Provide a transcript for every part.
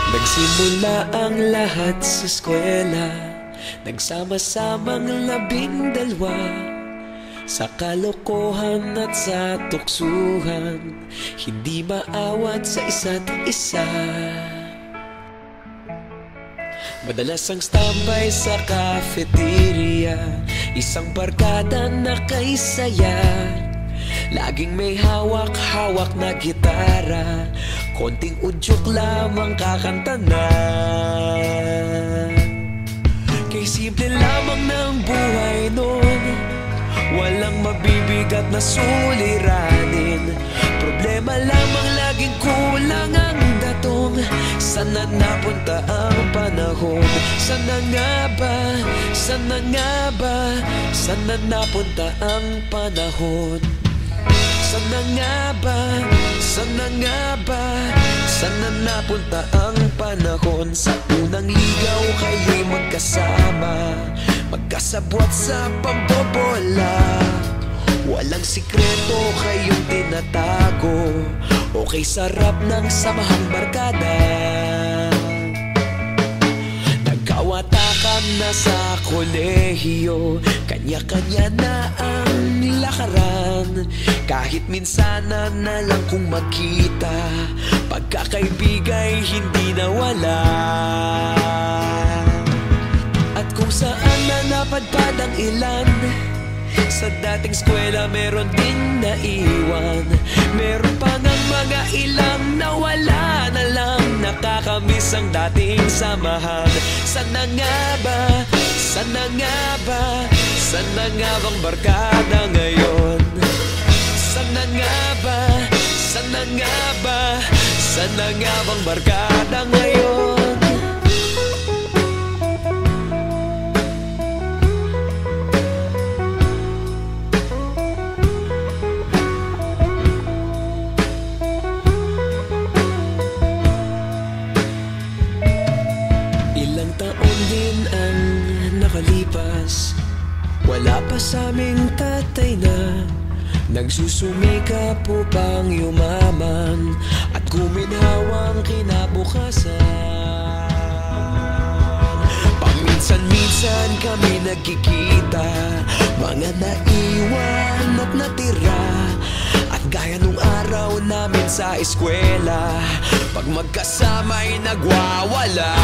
Nagsimula ang lahat sa eskwela, nagsama-samang 12 sa kalokohan at sa tuksuhan, hindi maawat sa isa't isa. Madalas ang standby sa cafeteria, isang barkada na kay saya. Laging may hawak-hawak na gitara, konting udyok lamang kakanta na. Kay simple lamang ng buhay nun, walang mabibigat na suliranin. Problema lamang laging kulang ang datong. Sana napunta ang panahon? Sana nga ba? Sana nga ba? Sana napunta ang panahon? Sana nga ba? Sana nga ba? Sana napunta ang panahon? Sa unang ligaw kayo'y magkasama, magkasabwat sa pambobola. Walang sikreto kayong tinatago, okay sarap ng samahang barkada. Nagkawatakan na sa kolehiyo, kanya-kanya na ang lakaran. Kahit minsanan na lang kung magkita, pagkakaibigay hindi nawala. At kung saan na napadpad ang ilan, sa dating eskwela meron din naiwan. Meron pa ngang mga ilang nawala na lang, nakakamiss ang dating samahan. Sana nga ba? Sana nga ba? Sana nga bang barkada ngayon? Sana nga ba? Sana nga ba? Sana nga bang barkada ngayon? Ilang taon din ang nakalipas, wala pa sa aming tatay na nagsusumikap upang yumaman at guminhawang kinabukasan. Paminsan-minsan kami nagkikita, mga naiwan at natira. At gaya nung araw namin sa eskwela, pag magkasama'y nagwawala.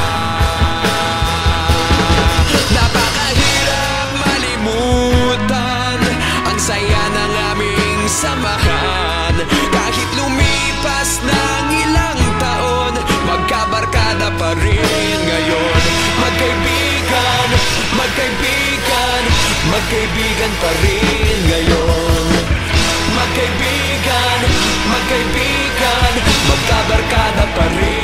Napakahirap malimutan ang saya ng aming samahan. Kahit lumipas ng ilang taon, magkabarkada pa rin ngayon. Magkaibigan, magkaibigan, magkaibigan pa rin ngayon. Magkaibigan, magkaibigan, magkabarkada pa rin.